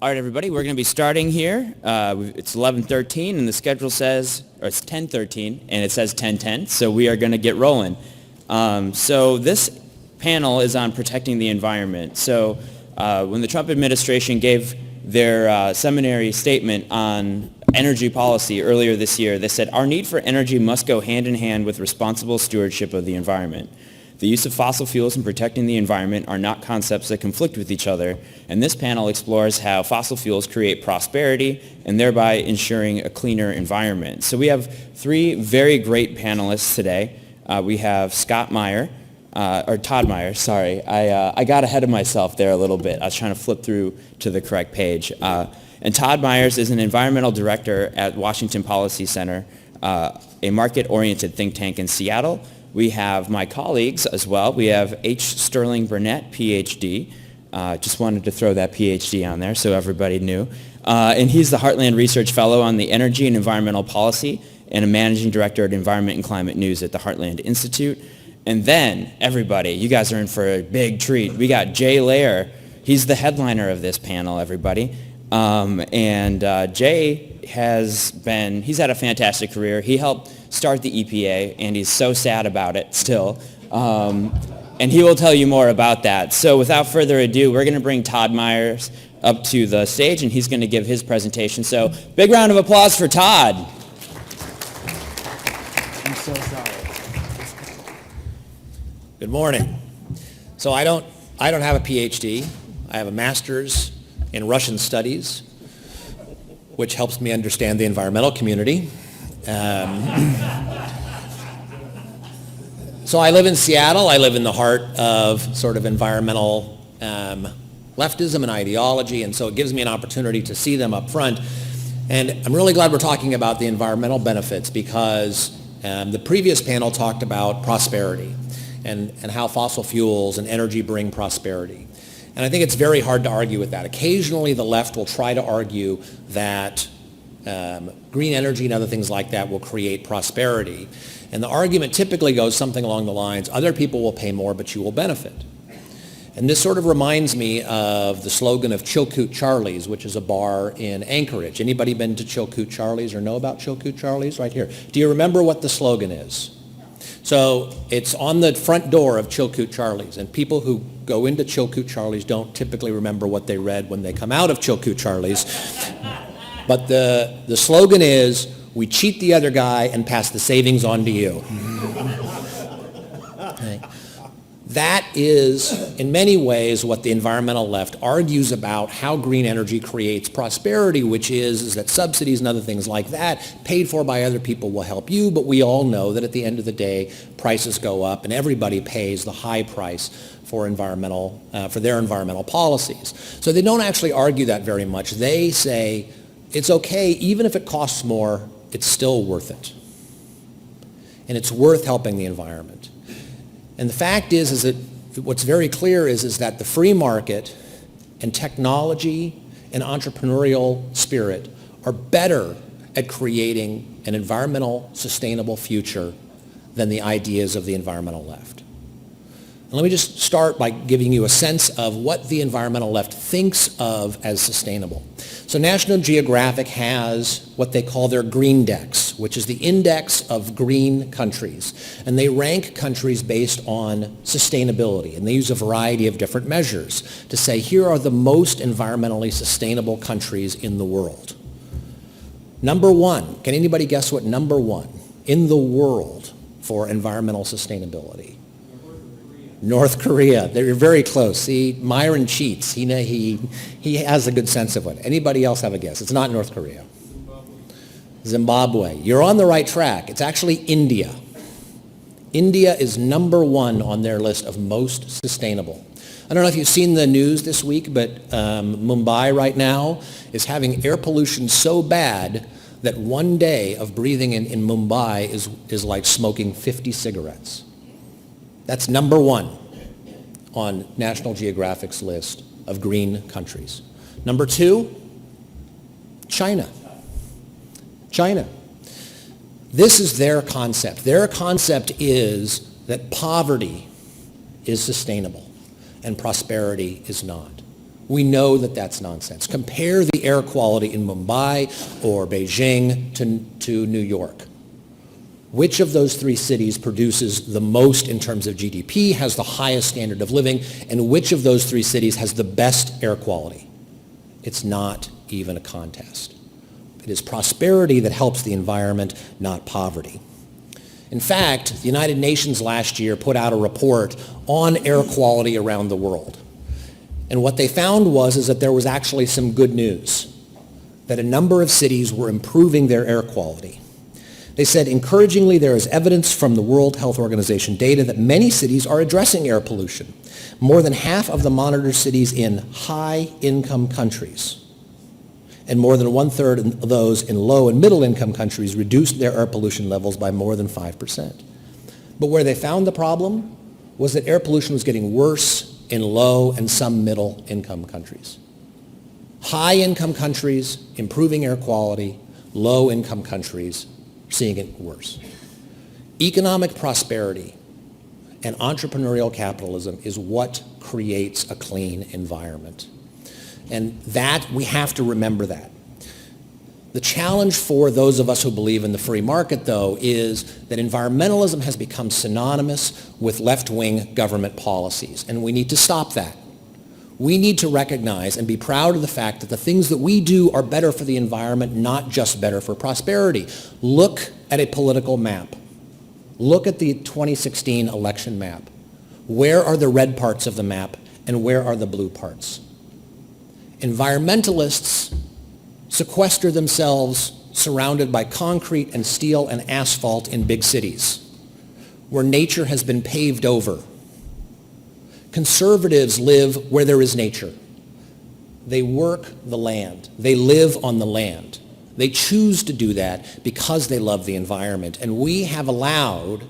All right, everybody, we're going to be starting here. It's 11:13, and the schedule says, or it's 10:13, and it says 10:10, so we are going to get rolling. So this panel is on protecting the environment. So when the Trump administration gave their seminary statement on energy policy earlier this year, they said, "Our need for energy must go hand in hand with responsible stewardship of the environment. The use of fossil fuels and protecting the environment are not concepts that conflict with each other, and this panel explores how fossil fuels create prosperity and thereby ensuring a cleaner environment." So we have three very great panelists today. We have Todd Meyer, sorry. I got ahead of myself there a little bit. I was trying to flip through to the correct page. And Todd Myers is an environmental director at Washington Policy Center, a market-oriented think tank in Seattle. We have my colleagues as well. We have H. Sterling Burnett, PhD. Just wanted to throw that PhD on there so everybody knew. And he's the Heartland Research Fellow on the Energy and Environmental Policy and a Managing Director at Environment and Climate News at the Heartland Institute. And then, everybody, you guys are in for a big treat. We got Jay Lehr. He's the headliner of this panel, everybody. Jay he's had a fantastic career. He helped start the EPA, and he's so sad about it still. And he will tell you more about that. So without further ado, we're going to bring Todd Myers up to the stage, and he's going to give his presentation. So big round of applause for Todd. I'm so sorry. Good morning. So I don't have a PhD. I have a master's in Russian studies, which helps me understand the environmental community. So I live in Seattle. I live in the heart of sort of environmental leftism and ideology, and so it gives me an opportunity to see them up front. And I'm really glad we're talking about the environmental benefits because the previous panel talked about prosperity and how fossil fuels and energy bring prosperity. And I think it's very hard to argue with that. Occasionally the left will try to argue that green energy and other things like that will create prosperity. And the argument typically goes something along the lines, other people will pay more, but you will benefit. And this sort of reminds me of the slogan of Chilkoot Charlie's, which is a bar in Anchorage. Anybody been to Chilkoot Charlie's or know about Chilkoot Charlie's? Right here. Do you remember what the slogan is? So it's on the front door of Chilkoot Charlie's, and people who go into Chilkoot Charlie's don't typically remember what they read when they come out of Chilkoot Charlie's. But the slogan is, we cheat the other guy and pass the savings on to you. Okay. That is, in many ways, what the environmental left argues about how green energy creates prosperity, which is that subsidies and other things like that, paid for by other people, will help you, but we all know that at the end of the day, prices go up and everybody pays the high price for their environmental policies. So they don't actually argue that very much. They say, it's okay, even if it costs more, it's still worth it. And it's worth helping the environment. And the fact is that what's very clear is that the free market and technology and entrepreneurial spirit are better at creating an environmental sustainable future than the ideas of the environmental left. And let me just start by giving you a sense of what the environmental left thinks of as sustainable. So National Geographic has what they call their Green Dex, which is the index of green countries. And they rank countries based on sustainability. And they use a variety of different measures to say, here are the most environmentally sustainable countries in the world. Number one, can anybody guess what number one in the world for environmental sustainability? North Korea. They're very close. See, Myron cheats. He has a good sense of it. Anybody else have a guess? It's not North Korea. Zimbabwe. You're on the right track. It's actually India. India is number one on their list of most sustainable. I don't know if you've seen the news this week, but Mumbai right now is having air pollution so bad that one day of breathing in Mumbai is like smoking 50 cigarettes. That's number one on National Geographic's list of green countries. Number two, China. China. This is their concept. Their concept is that poverty is sustainable and prosperity is not. We know that that's nonsense. Compare the air quality in Mumbai or Beijing to New York. Which of those three cities produces the most in terms of GDP, has the highest standard of living, and which of those three cities has the best air quality? It's not even a contest. It is prosperity that helps the environment, not poverty. In fact, the United Nations last year put out a report on air quality around the world. And what they found is that there was actually some good news, that a number of cities were improving their air quality. They said, encouragingly, there is evidence from the World Health Organization data that many cities are addressing air pollution. More than half of the monitored cities in high-income countries and more than one-third of those in low and middle-income countries reduced their air pollution levels by more than 5%. But where they found the problem was that air pollution was getting worse in low and some middle-income countries. High-income countries improving air quality, low-income countries seeing it worse. Economic prosperity and entrepreneurial capitalism is what creates a clean environment. And that, we have to remember that. The challenge for those of us who believe in the free market, though, is that environmentalism has become synonymous with left-wing government policies, and we need to stop that. We need to recognize and be proud of the fact that the things that we do are better for the environment, not just better for prosperity. Look at a political map. Look at the 2016 election map. Where are the red parts of the map, and where are the blue parts? Environmentalists sequester themselves surrounded by concrete and steel and asphalt in big cities, where nature has been paved over. Conservatives live where there is nature. They work the land. They live on the land. They choose to do that because they love the environment. And we have allowed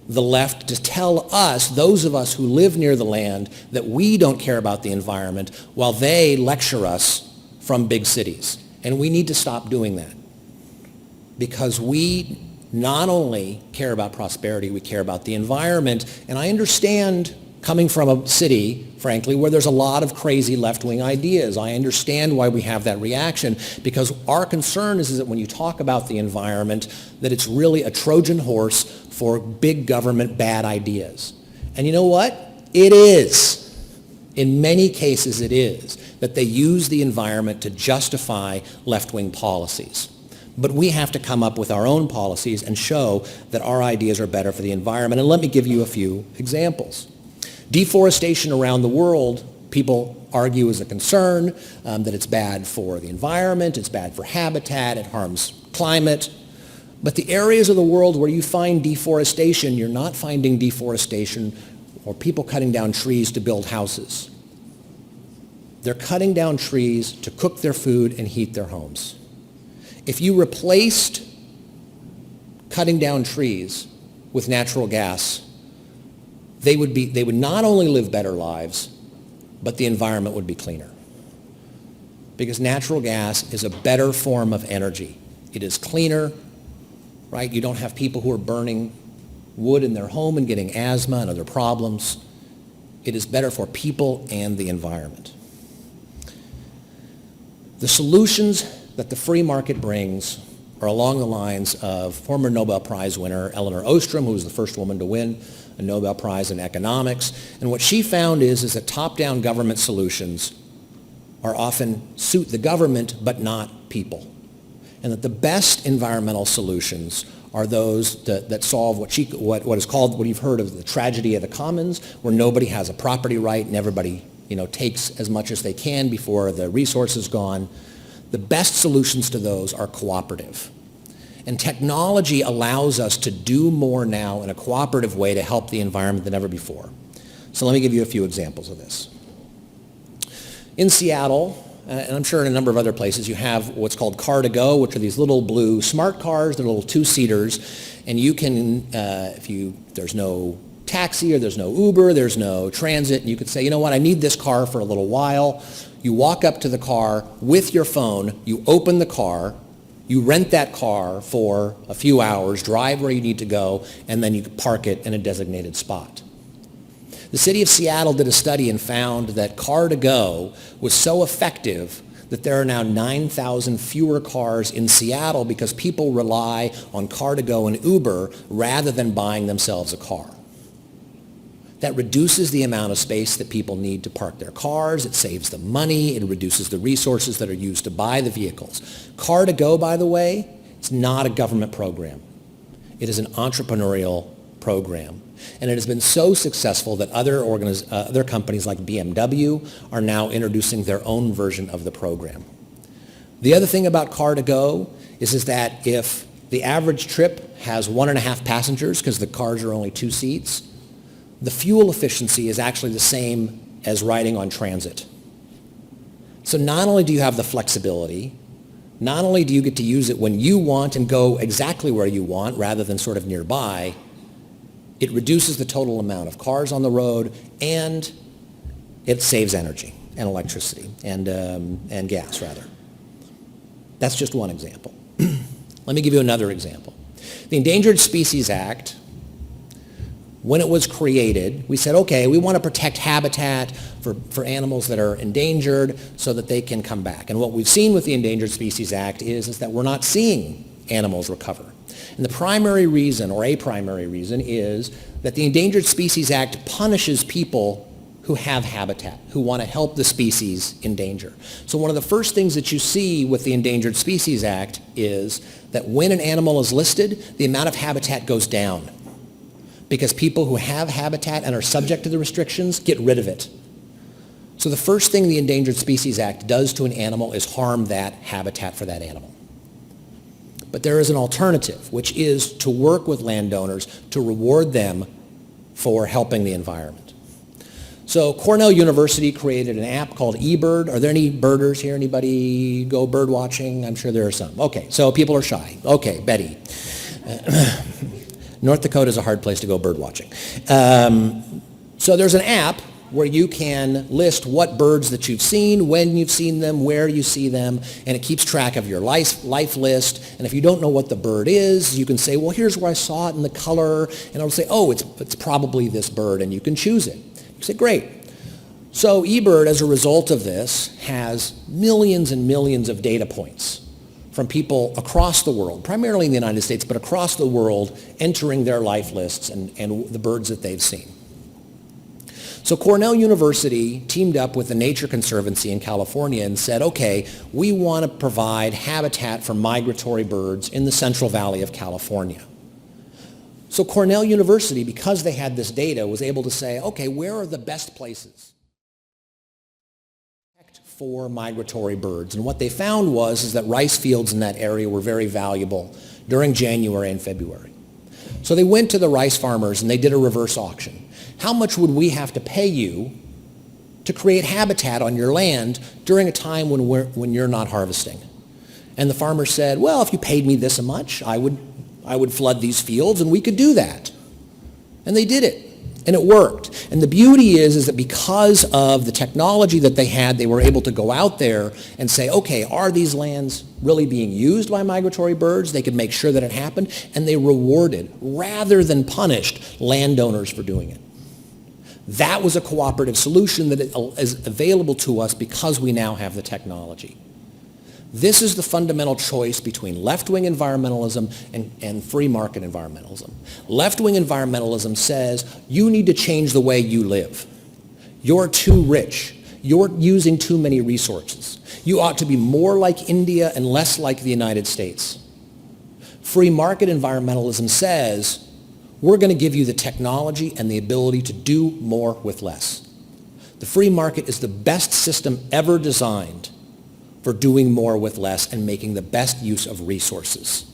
the left to tell us, those of us who live near the land, that we don't care about the environment while they lecture us from big cities. And we need to stop doing that, because we not only care about prosperity, we care about the environment. And I understand, coming from a city, frankly, where there's a lot of crazy left-wing ideas, I understand why we have that reaction, because our concern is that when you talk about the environment, that it's really a Trojan horse for big government bad ideas. And you know what? It is. In many cases it is, that they use the environment to justify left-wing policies. But we have to come up with our own policies and show that our ideas are better for the environment. And let me give you a few examples. Deforestation around the world, people argue is a concern, that it's bad for the environment, it's bad for habitat, it harms climate. But the areas of the world where you find deforestation, you're not finding deforestation or people cutting down trees to build houses. They're cutting down trees to cook their food and heat their homes. If you replaced cutting down trees with natural gas, they would not only live better lives, but the environment would be cleaner. Because natural gas is a better form of energy. It is cleaner, right? You don't have people who are burning wood in their home and getting asthma and other problems. It is better for people and the environment. The solutions that the free market brings are along the lines of former Nobel Prize winner Elinor Ostrom, who was the first woman to win a Nobel Prize in economics. And what she found is that top-down government solutions are often suit the government but not people. And that the best environmental solutions are those that solve what is called, what you've heard of, the tragedy of the commons, where nobody has a property right and everybody takes as much as they can before the resource is gone. The best solutions to those are cooperative. And technology allows us to do more now in a cooperative way to help the environment than ever before. So let me give you a few examples of this. In Seattle, and I'm sure in a number of other places, you have what's called Car2Go, which are these little blue smart cars. They're little two-seaters. And you can, there's no taxi or there's no Uber, there's no transit, and you could say, you know what, I need this car for a little while. You walk up to the car with your phone, you open the car, you rent that car for a few hours, drive where you need to go, and then you park it in a designated spot. The city of Seattle did a study and found that car-to-go was so effective that there are now 9,000 fewer cars in Seattle because people rely on car-to-go and Uber rather than buying themselves a car. That reduces the amount of space that people need to park their cars. It saves them money. It reduces the resources that are used to buy the vehicles. Car-to-go, by the way, is not a government program. It is an entrepreneurial program. And it has been so successful that other companies like BMW are now introducing their own version of the program. The other thing about car-to-go is that if the average trip has 1.5 passengers, because the cars are only 2 seats, the fuel efficiency is actually the same as riding on transit. So not only do you have the flexibility, not only do you get to use it when you want and go exactly where you want rather than sort of nearby, it reduces the total amount of cars on the road, and it saves energy and electricity and gas, rather. That's just one example. Let me give you another example. The Endangered Species Act, when it was created, we said, okay, we want to protect habitat for animals that are endangered so that they can come back. And what we've seen with the Endangered Species Act is that we're not seeing animals recover. And the primary reason, or a primary reason, is that the Endangered Species Act punishes people who have habitat, who want to help the species in danger. So one of the first things that you see with the Endangered Species Act is that when an animal is listed, the amount of habitat goes down, because people who have habitat and are subject to the restrictions get rid of it. So the first thing the Endangered Species Act does to an animal is harm that habitat for that animal. But there is an alternative, which is to work with landowners to reward them for helping the environment. So Cornell University created an app called eBird. Are there any birders here? Anybody go bird watching? I'm sure there are some. Okay, so people are shy. Okay, Betty. North Dakota is a hard place to go bird watching. So there's an app where you can list what birds that you've seen, when you've seen them, where you see them, and it keeps track of your life list. And if you don't know what the bird is, you can say, well, here's where I saw it in the color, and it'll say, oh, it's probably this bird, and you can choose it. You say, great. So eBird, as a result of this, has millions and millions of data points from people across the world, primarily in the United States, but across the world, entering their life lists and the birds that they've seen. So Cornell University teamed up with the Nature Conservancy in California and said, okay, we want to provide habitat for migratory birds in the Central Valley of California. So Cornell University, because they had this data, was able to say, okay, where are the best places for migratory birds? And what they found is that rice fields in that area were very valuable during January and February. So they went to the rice farmers and they did a reverse auction. How much would we have to pay you to create habitat on your land during a time when you're not harvesting? And the farmer said, well, if you paid me this much, I would flood these fields, and we could do that. And they did it, and it worked. And the beauty is that because of the technology that they had, they were able to go out there and say, okay, are these lands really being used by migratory birds? They could make sure that it happened, and they rewarded, rather than punished, landowners for doing it. That was a cooperative solution that is available to us because we now have the technology. This is the fundamental choice between left-wing environmentalism and free market environmentalism. Left-wing environmentalism says you need to change the way you live. You're too rich. You're using too many resources. You ought to be more like India and less like the United States. Free market environmentalism says we're going to give you the technology and the ability to do more with less. The free market is the best system ever designed for doing more with less and making the best use of resources.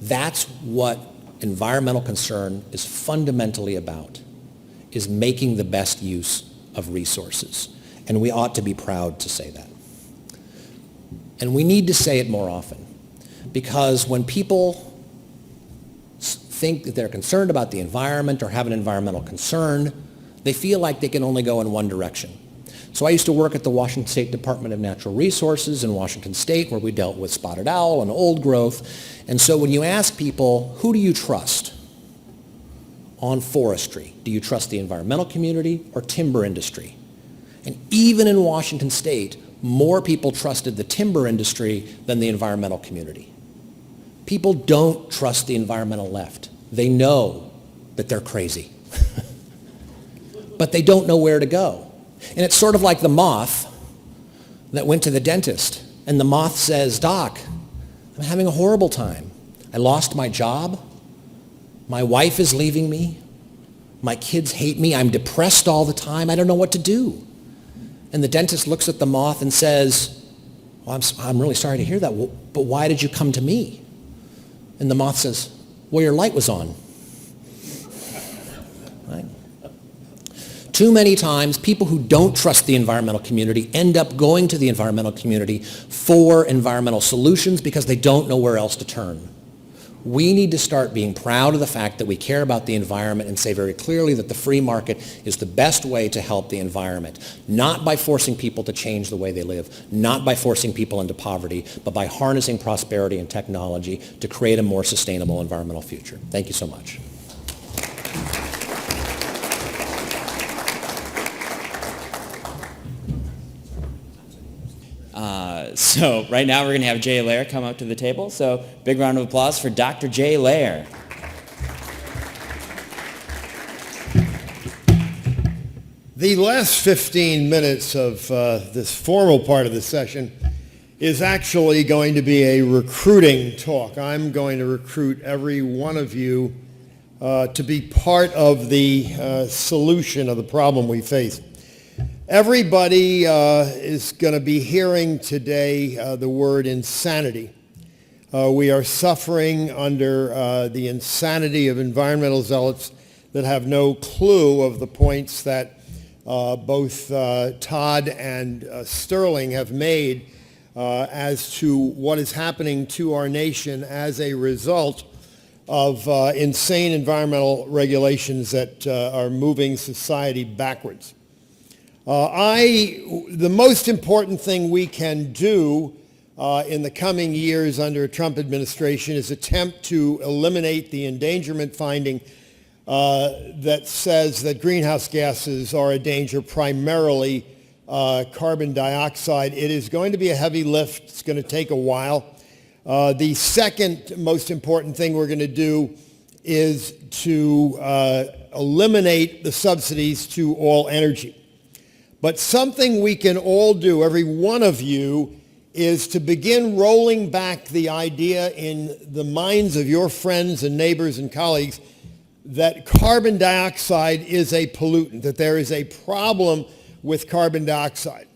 That's what environmental concern is fundamentally about, is making the best use of resources. And we ought to be proud to say that. And we need to say it more often, because when people think that they're concerned about the environment or have an environmental concern, they feel like they can only go in one direction. So I used to work at the Washington State Department of Natural Resources in Washington State, where we dealt with spotted owl and old growth. And so when you ask people, who do you trust on forestry? Do you trust the environmental community or timber industry? And even in Washington state, more people trusted the timber industry than the environmental community. People don't trust the environmental left. They know that they're crazy. But they don't know where to go. And it's sort of like the moth that went to the dentist. And the moth says, "Doc, I'm having a horrible time. I lost my job. My wife is leaving me. My kids hate me. I'm depressed all the time. I don't know what to do." And the dentist looks at the moth and says, "Well, I'm really sorry to hear that, but why did you come to me?" And the moth says, "Well, your light was on." Right? Too many times, people who don't trust the environmental community end up going to the environmental community for environmental solutions because they don't know where else to turn. We need to start being proud of the fact that we care about the environment and say very clearly that the free market is the best way to help the environment, not by forcing people to change the way they live, not by forcing people into poverty, but by harnessing prosperity and technology to create a more sustainable environmental future. Thank you so much. So right now we're going to have Jay Lehr come up to the table. So big round of applause for Dr. Jay Lehr. The last 15 minutes of this formal part of the session is actually going to be a recruiting talk. I'm going to recruit every one of you to be part of the solution of the problem we face. Everybody is going to be hearing today the word insanity. We are suffering under the insanity of environmental zealots that have no clue of the points that both Todd and Sterling have made as to what is happening to our nation as a result of insane environmental regulations that are moving society backwards. The most important thing we can do in the coming years under a Trump administration is attempt to eliminate the endangerment finding that says that greenhouse gases are a danger, primarily carbon dioxide. It is going to be a heavy lift. It's going to take a while. The second most important thing we're going to do is to eliminate the subsidies to all energy. But something we can all do, every one of you, is to begin rolling back the idea in the minds of your friends and neighbors and colleagues that carbon dioxide is a pollutant, that there is a problem with carbon dioxide.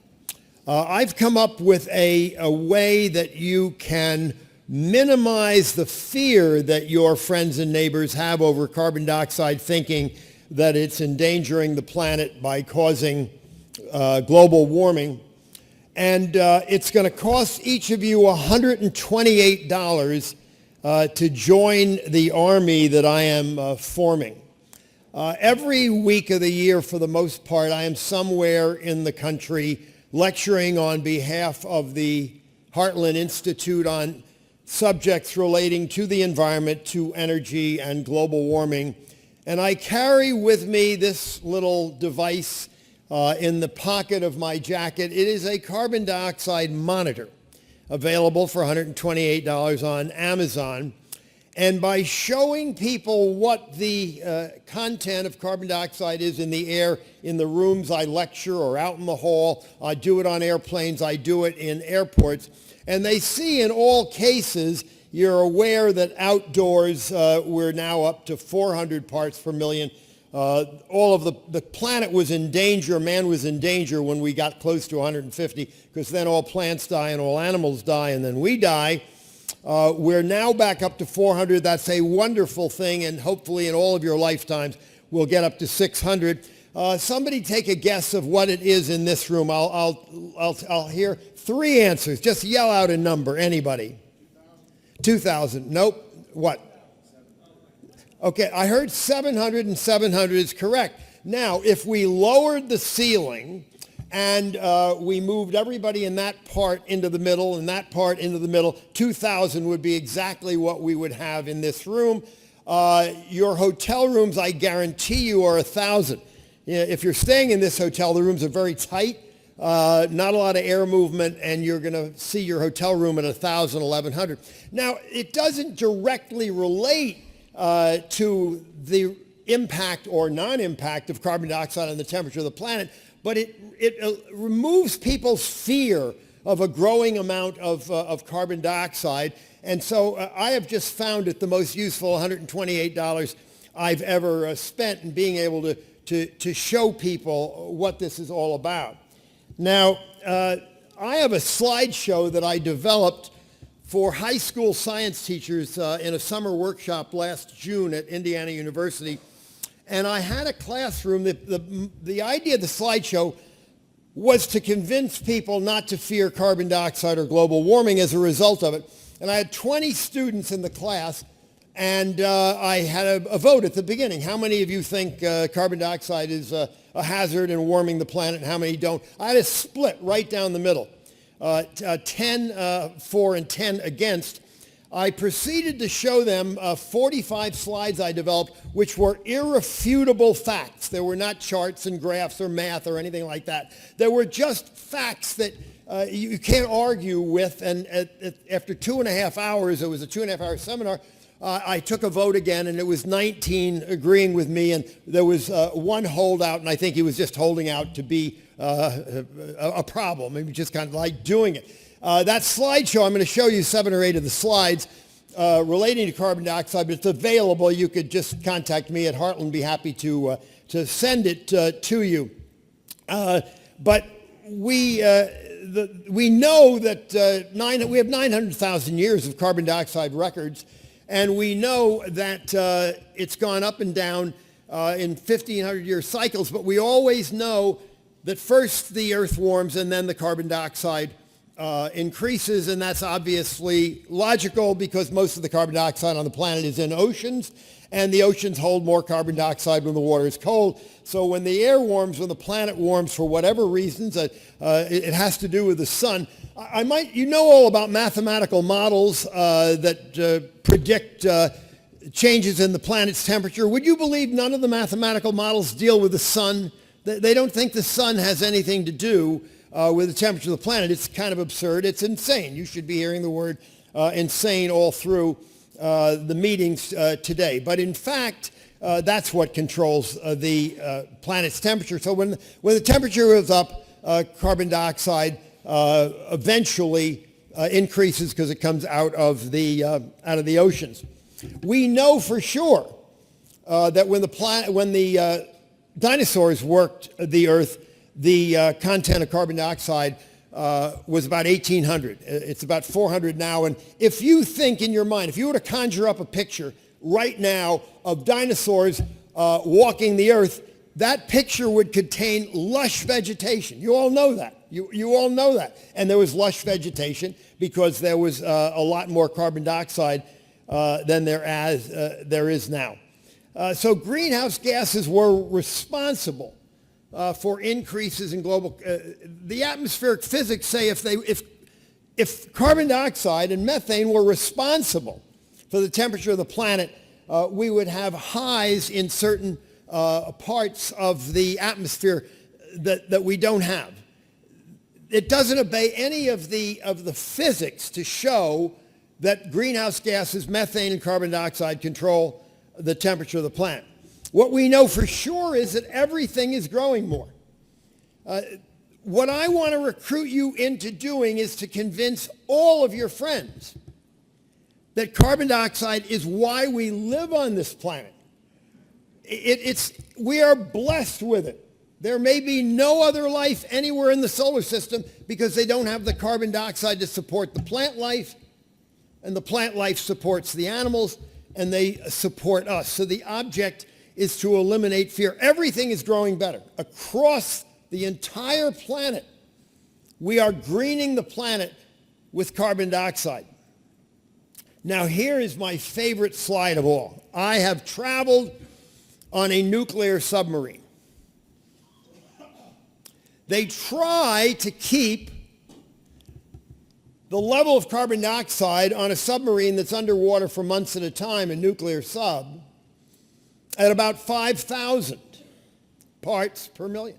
I've come up with a way that you can minimize the fear that your friends and neighbors have over carbon dioxide, thinking that it's endangering the planet by causing global warming. And it's going to cost each of you $128 to join the army that I am forming. Every week of the year, for the most part, I am somewhere in the country lecturing on behalf of the Heartland Institute on subjects relating to the environment, to energy, and global warming. And I carry with me this little device in the pocket of my jacket. It is a carbon dioxide monitor available for $128 on Amazon. And by showing people what the content of carbon dioxide is in the air in the rooms I lecture or out in the hall, I do it on airplanes, I do it in airports, and they see in all cases, you're aware that outdoors we're now up to 400 parts per million. All of the planet was in danger, man was in danger when we got close to 150, because then all plants die and all animals die and then we die. We're now back up to 400. That's a wonderful thing, and hopefully in all of your lifetimes we'll get up to 600. Somebody take a guess of what it is in this room. I'll hear three answers. Just yell out a number. Anybody? 2,000. Nope. What? Okay, I heard 700, and 700 is correct. Now, if we lowered the ceiling and we moved everybody in that part into the middle and that part into the middle, 2,000 would be exactly what we would have in this room. Your hotel rooms, I guarantee you, are 1,000. If you're staying in this hotel, the rooms are very tight, not a lot of air movement, and you're going to see your hotel room at 1,000, 1,100. Now, it doesn't directly relate to the impact or non-impact of carbon dioxide on the temperature of the planet, but it removes people's fear of a growing amount of carbon dioxide. And so I have just found it the most useful $128 I've ever spent in being able to show people what this is all about. Now, I have a slideshow that I developed for high school science teachers in a summer workshop last June at Indiana University. And I had a classroom. The idea of the slideshow was to convince people not to fear carbon dioxide or global warming as a result of it. And I had 20 students in the class, and I had a vote at the beginning. How many of you think carbon dioxide is a hazard and warming the planet, and how many don't? I had a split right down the middle, 10 for and 10 against. I proceeded to show them 45 slides I developed, which were irrefutable facts. There were not charts and graphs or math or anything like that. There were just facts that you can't argue with. And after 2.5 hours, it was a 2.5-hour seminar, I took a vote again, and it was 19 agreeing with me, and there was one holdout, and I think he was just holding out to be a problem. He was just kind of like doing it. That slideshow, I'm going to show you 7 or 8 of the slides relating to carbon dioxide, but it's available. You could just contact me at Heartland, be happy to send it to you. But we know that we have 900,000 years of carbon dioxide records, and we know that it's gone up and down in 1,500-year cycles, but we always know that first the Earth warms and then the carbon dioxide increases, and that's obviously logical because most of the carbon dioxide on the planet is in oceans, and the oceans hold more carbon dioxide when the water is cold. So when the air warms, when the planet warms for whatever reasons, it has to do with the sun. You know all about mathematical models that predict changes in the planet's temperature. Would you believe none of the mathematical models deal with the sun? They don't think the sun has anything to do with the temperature of the planet. It's kind of absurd. It's insane. You should be hearing the word insane all through the meetings today. But in fact, that's what controls the planet's temperature. So when the temperature is up, carbon dioxide eventually increases because it comes out of the oceans. We know for sure that when the dinosaurs worked the Earth, the content of carbon dioxide was about 1,800. It's about 400 now. And if you think in your mind, if you were to conjure up a picture right now of dinosaurs walking the Earth, that picture would contain lush vegetation. You all know that. You all know that. And there was lush vegetation because there was a lot more carbon dioxide than there is now. So greenhouse gases were responsible for increases in global. The atmospheric physics say if carbon dioxide and methane were responsible for the temperature of the planet, we would have highs in certain parts of the atmosphere that we don't have. It doesn't obey any of the physics to show that greenhouse gases, methane and carbon dioxide, control the temperature of the planet. What we know for sure is that everything is growing more. What I want to recruit you into doing is to convince all of your friends that carbon dioxide is why we live on this planet. We are blessed with it. There may be no other life anywhere in the solar system because they don't have the carbon dioxide to support the plant life, and the plant life supports the animals, and they support us. So the object is to eliminate fear. Everything is growing better. Across the entire planet, we are greening the planet with carbon dioxide. Now here is my favorite slide of all. I have traveled on a nuclear submarine. They try to keep the level of carbon dioxide on a submarine that's underwater for months at a time, a nuclear sub, at about 5,000 parts per million.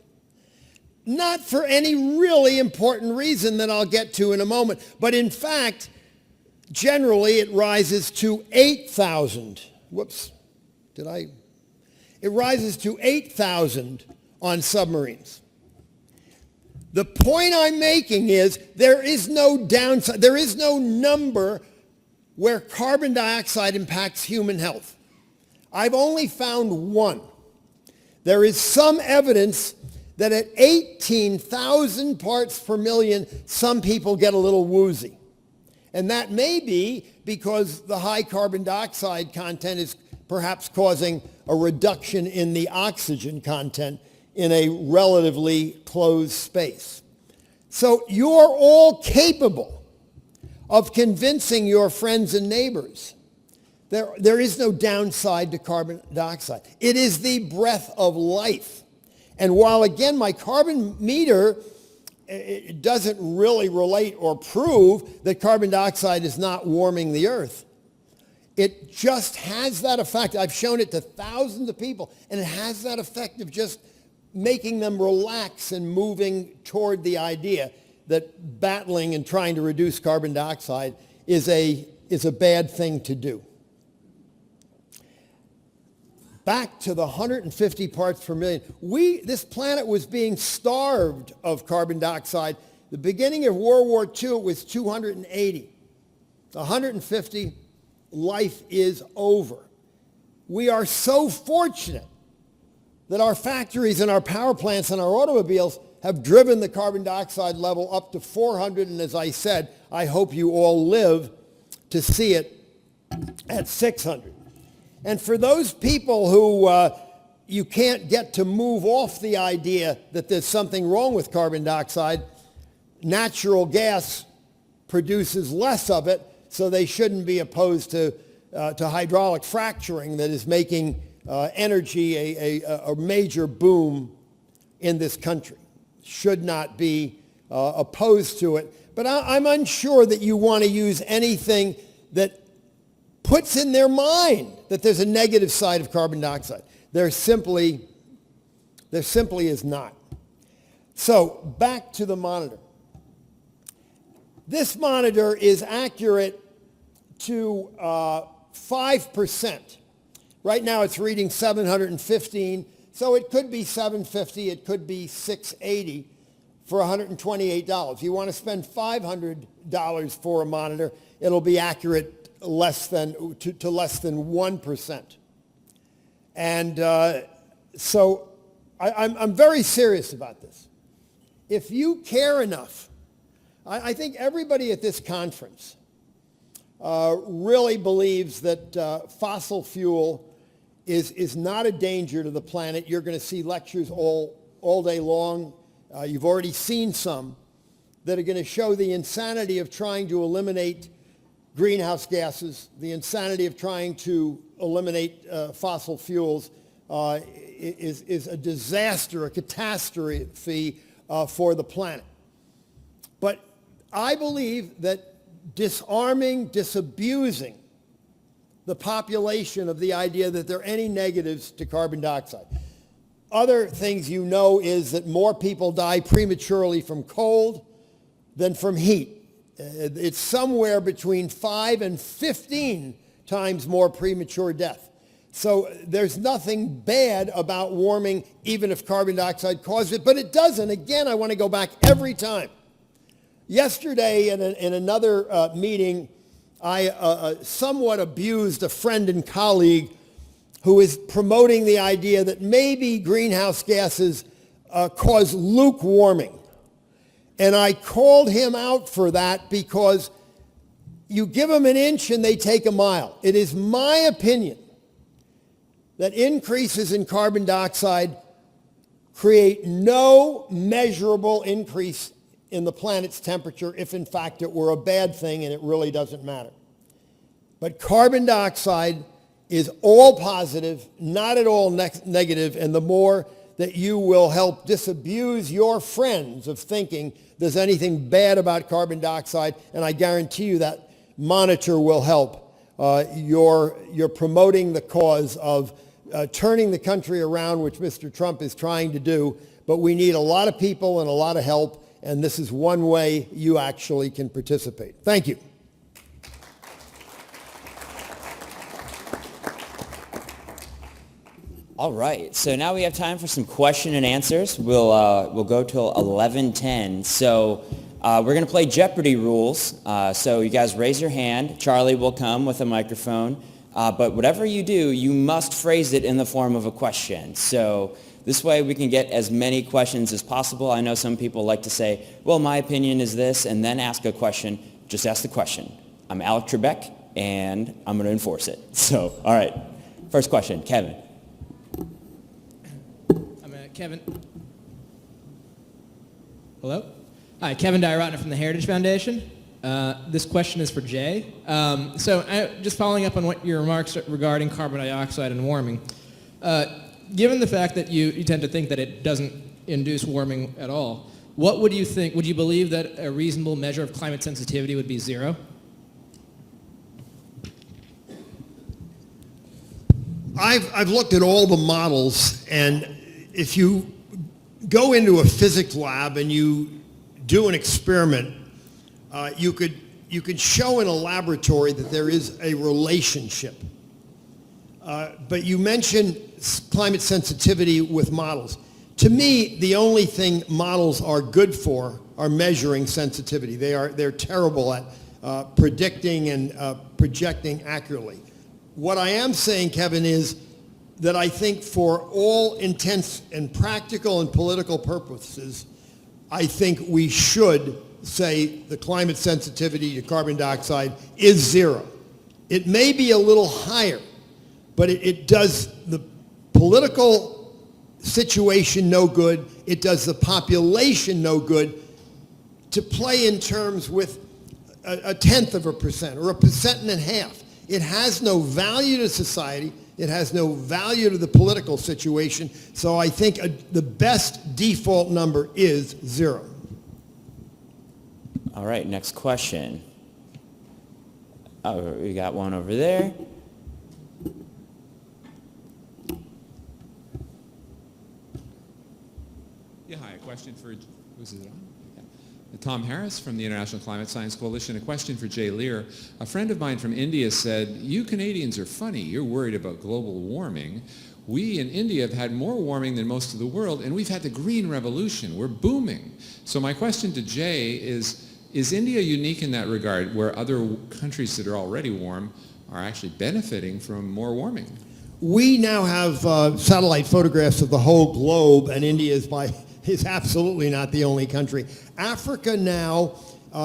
Not for any really important reason that I'll get to in a moment, but in fact, generally it rises to 8,000. It rises to 8,000 on submarines. The point I'm making is there is no downside, there is no number where carbon dioxide impacts human health. I've only found one. There is some evidence that at 18,000 parts per million, some people get a little woozy. And that may be because the high carbon dioxide content is perhaps causing a reduction in the oxygen content in a relatively closed space. So you're all capable of convincing your friends and neighbors there is no downside to carbon dioxide. It is the breath of life. And while, again, my carbon meter it doesn't really relate or prove that carbon dioxide is not warming the earth, it just has that effect. I've shown it to thousands of people, and it has that effect of just making them relax and moving toward the idea that battling and trying to reduce carbon dioxide is a bad thing to do. Back to the 150 parts per million. This planet was being starved of carbon dioxide. The beginning of World War II, it was 280. 150, life is over. We are so fortunate that our factories and our power plants and our automobiles have driven the carbon dioxide level up to 400, and as I said, I hope you all live to see it at 600. And for those people who you can't get to move off the idea that there's something wrong with carbon dioxide, natural gas produces less of it, so they shouldn't be opposed to hydraulic fracturing that is making energy a major boom in this country. Should not be opposed to it. But I'm unsure that you want to use anything that puts in their mind that there's a negative side of carbon dioxide. There simply is not. So back to the monitor. This monitor is accurate to 5%. Right now it's reading 715, so it could be 750, it could be 680 for $128. If you want to spend $500 for a monitor, it'll be accurate to less than 1%. And so I'm very serious about this. If you care enough, I think everybody at this conference really believes that fossil fuel is not a danger to the planet. You're going to see lectures all day long. You've already seen some that are going to show the insanity of trying to eliminate greenhouse gases, the insanity of trying to eliminate fossil fuels is a disaster, a catastrophe for the planet. But I believe that disabusing the population of the idea that there are any negatives to carbon dioxide. Other things you know is that more people die prematurely from cold than from heat. It's somewhere between 5 and 15 times more premature death. So there's nothing bad about warming, even if carbon dioxide causes it, but it doesn't. Again, I want to go back every time. Yesterday in another meeting, I somewhat abused a friend and colleague who is promoting the idea that maybe greenhouse gases cause lukewarming. And I called him out for that because you give them an inch and they take a mile. It is my opinion that increases in carbon dioxide create no measurable increase in the planet's temperature if in fact it were a bad thing, and it really doesn't matter. But carbon dioxide is all positive, not at all negative, and the more that you will help disabuse your friends of thinking there's anything bad about carbon dioxide, and I guarantee you that monitor will help. You're promoting the cause of turning the country around, which Mr. Trump is trying to do, but we need a lot of people and a lot of help, and this is one way you actually can participate. Thank you. All right, so now we have time for some question and answers. We'll go till 11:10. So we're going to play Jeopardy rules. So you guys raise your hand. Charlie will come with a microphone. But whatever you do, you must phrase it in the form of a question. So this way we can get as many questions as possible. I know some people like to say, well, my opinion is this, and then ask a question. Just ask the question. I'm Alec Trebek, and I'm going to enforce it. So, all right, first question, Kevin. Kevin. Hello? Hi, Kevin Dyer-Rotner from the Heritage Foundation. This question is for Jay. Just following up on what your remarks regarding carbon dioxide and warming, given the fact that you tend to think that it doesn't induce warming at all, what would you think? Would you believe that a reasonable measure of climate sensitivity would be 0? I've looked at all the models, and if you go into a physics lab and you do an experiment, you could show in a laboratory that there is a relationship. But you mentioned climate sensitivity with models. To me, the only thing models are good for are measuring sensitivity. They're terrible at predicting and projecting accurately. What I am saying, Kevin, is that I think for all intents and practical and political purposes, I think we should say the climate sensitivity to carbon dioxide is 0. It may be a little higher, but it does the political situation no good. It does the population no good to play in terms with a 0.1% or 1.5%. It has no value to society. It has no value to the political situation. So I think the best default number is 0. All right, next question. Oh, we got one over there. Yeah, hi, a question for, was it on? Yeah. Tom Harris from the International Climate Science Coalition. A question for Jay Lehr. A friend of mine from India said, you Canadians are funny. You're worried about global warming. We in India have had more warming than most of the world, and we've had the green revolution. We're booming. So my question to Jay is India unique in that regard, where other countries that are already warm are actually benefiting from more warming? We now have satellite photographs of the whole globe, and India is absolutely not the only country. Africa now,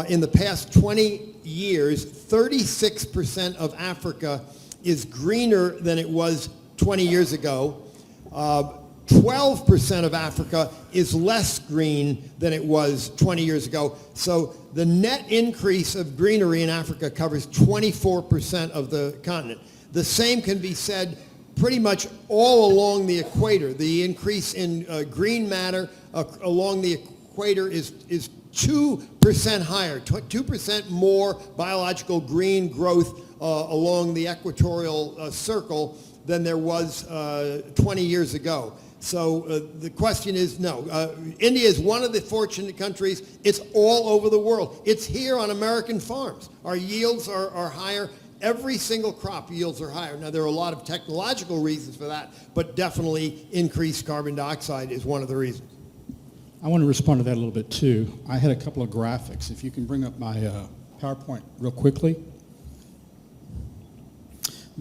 in the past 20 years, 36% of Africa is greener than it was 20 years ago. 12% of Africa is less green than it was 20 years ago. So the net increase of greenery in Africa covers 24% of the continent. The same can be said pretty much all along the equator. The increase in green matter along the equator is 2% higher, 2% more biological green growth along the equatorial circle than there was 20 years ago. So the question is, no. India is one of the fortunate countries. It's all over the world. It's here on American farms. Our yields are higher. Every single crop yields are higher. Now, there are a lot of technological reasons for that, but definitely increased carbon dioxide is one of the reasons. I want to respond to that a little bit, too. I had a couple of graphics. If you can bring up my PowerPoint real quickly.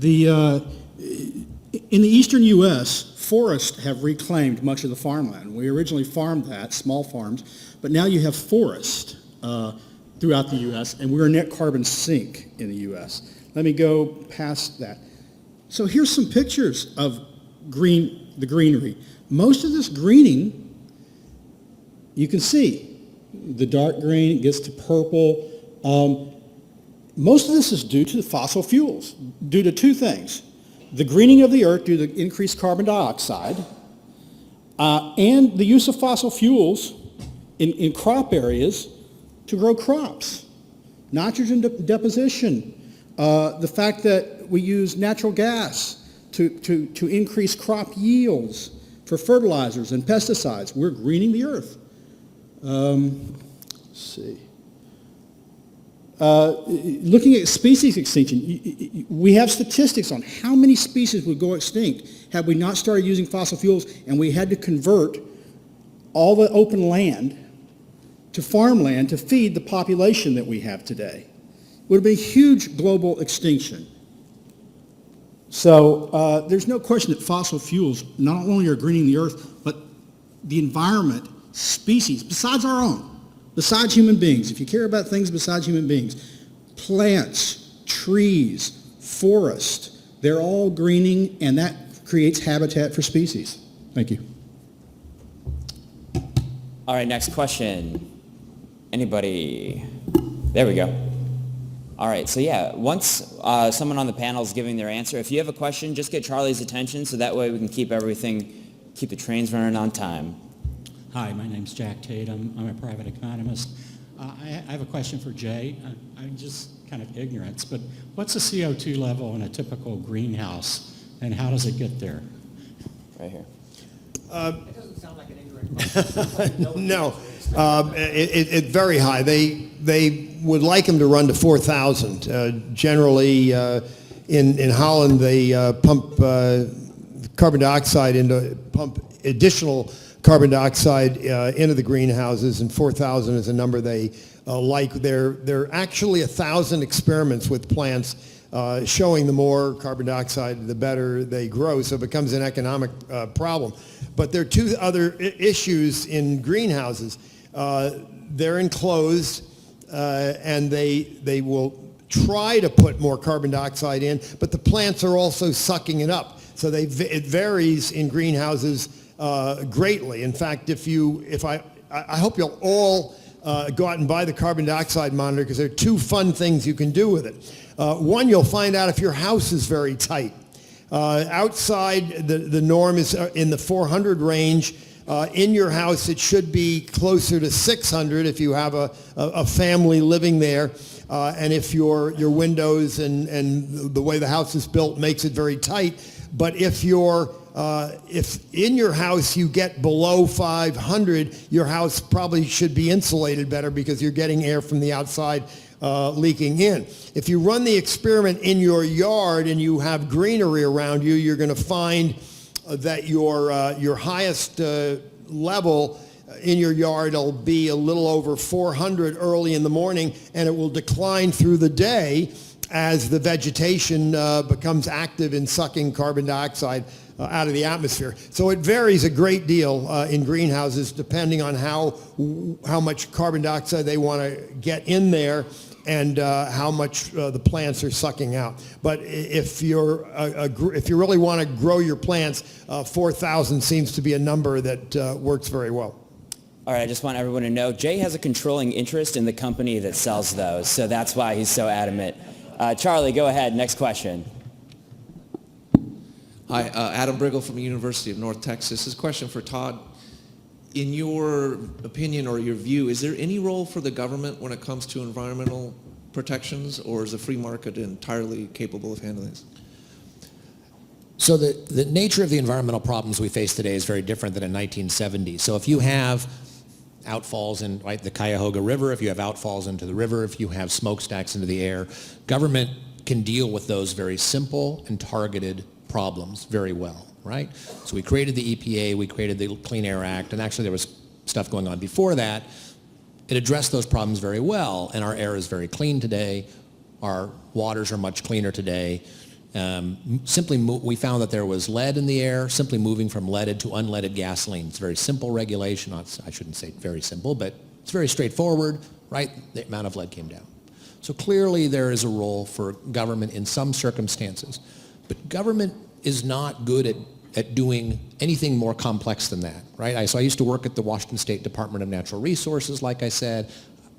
In the eastern U.S., forests have reclaimed much of the farmland. We originally farmed that, small farms, but now you have forest throughout the U.S., and we're a net carbon sink in the U.S. Let me go past that. So here's some pictures of the greenery. Most of this greening, you can see. The dark green, it gets to purple. Most of this is due to the fossil fuels, due to two things. The greening of the earth due to increased carbon dioxide, and the use of fossil fuels in crop areas to grow crops. Nitrogen deposition, the fact that we use natural gas to increase crop yields for fertilizers and pesticides. We're greening the earth. Let's see. Looking at species extinction, we have statistics on how many species would go extinct had we not started using fossil fuels and we had to convert all the open land to farmland to feed the population that we have today. It would have been a huge global extinction. So there's no question that fossil fuels not only are greening the earth, but the environment, species, besides our own, besides human beings, if you care about things besides human beings, plants, trees, forest, they're all greening, and that creates habitat for species. Thank you. All right, next question. Anybody? There we go. All right, so yeah, once someone on the panel is giving their answer, if you have a question, just get Charlie's attention so that way we can keep the trains running on time. Hi, my name's Jack Tatum. I'm a private economist. I have a question for Jay. I'm just kind of ignorance, but what's the CO2 level in a typical greenhouse, and how does it get there? Right here. It doesn't sound like an ignorant question. No, it's very high. They would like them to run to 4,000. Generally, in Holland, they pump carbon dioxide pump additional carbon dioxide into the greenhouses, and 4,000 is a number they like. There are actually 1,000 experiments with plants showing the more carbon dioxide, the better they grow, so it becomes an economic problem. But there are two other issues in greenhouses. They're enclosed, and they will try to put more carbon dioxide in, but the plants are also sucking it up. So it varies in greenhouses greatly. In fact, I hope you'll all go out and buy the carbon dioxide monitor, because there are two fun things you can do with it. One, you'll find out if your house is very tight. Outside, the norm is in the 400 range. In your house, it should be closer to 600 if you have a family living there. And if your windows and the way the house is built makes it very tight. But if in your house you get below 500, your house probably should be insulated better, because you're getting air from the outside leaking in. If you run the experiment in your yard and you have greenery around you, you're going to find that your highest level in your yard will be a little over 400 early in the morning, and it will decline through the day as the vegetation becomes active in sucking carbon dioxide out of the atmosphere. So it varies a great deal in greenhouses depending on how much carbon dioxide they want to get in there and how much the plants are sucking out. But if you really want to grow your plants, 4,000 seems to be a number that works very well. All right, I just want everyone to know, Jay has a controlling interest in the company that sells those, so that's why he's so adamant. Charlie, go ahead. Next question. Hi, Adam Briggle from the University of North Texas. This is a question for Todd. In your opinion or your view, is there any role for the government when it comes to environmental protections, or is the free market entirely capable of handling this? So the nature of the environmental problems we face today is very different than in 1970. So if you have outfalls in the Cuyahoga River, if you have outfalls into the river, if you have smokestacks into the air, government can deal with those very simple and targeted problems very well, right? So we created the EPA, we created the Clean Air Act, and actually there was stuff going on before that. It addressed those problems very well, and our air is very clean today. Our waters are much cleaner today. We found that there was lead in the air. Simply moving from leaded to unleaded gasoline. It's a very simple regulation. I shouldn't say very simple, but it's very straightforward, right? The amount of lead came down. So clearly there is a role for government in some circumstances. But government is not good at doing anything more complex than that, right? So I used to work at the Washington State Department of Natural Resources, like I said.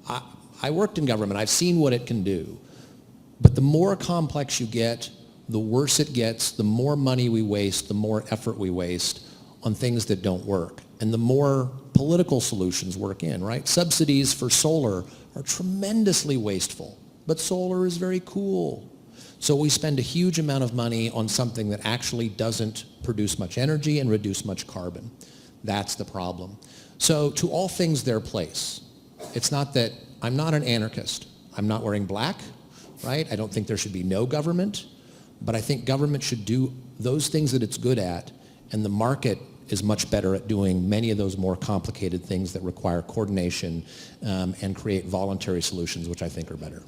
I worked in government. I've seen what it can do. But the more complex you get, the worse it gets, the more money we waste, the more effort we waste on things that don't work. And the more political solutions work in, right? Subsidies for solar are tremendously wasteful, but solar is very cool. So we spend a huge amount of money on something that actually doesn't produce much energy and reduce much carbon. That's the problem. So to all things their place. It's not that I'm not an anarchist. I'm not wearing black, right? I don't think there should be no government, but I think government should do those things that it's good at, and the market is much better at doing many of those more complicated things that require coordination and create voluntary solutions, which I think are better.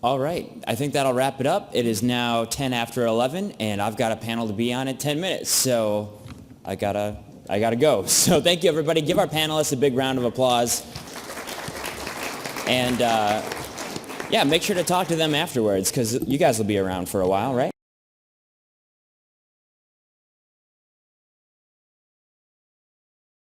All right, I think that'll wrap it up. It is now 10 after 11, and I've got a panel to be on in 10 minutes, so I gotta go. So thank you, everybody. Give our panelists a big round of applause. And yeah, make sure to talk to them afterwards, because you guys will be around for a while, right?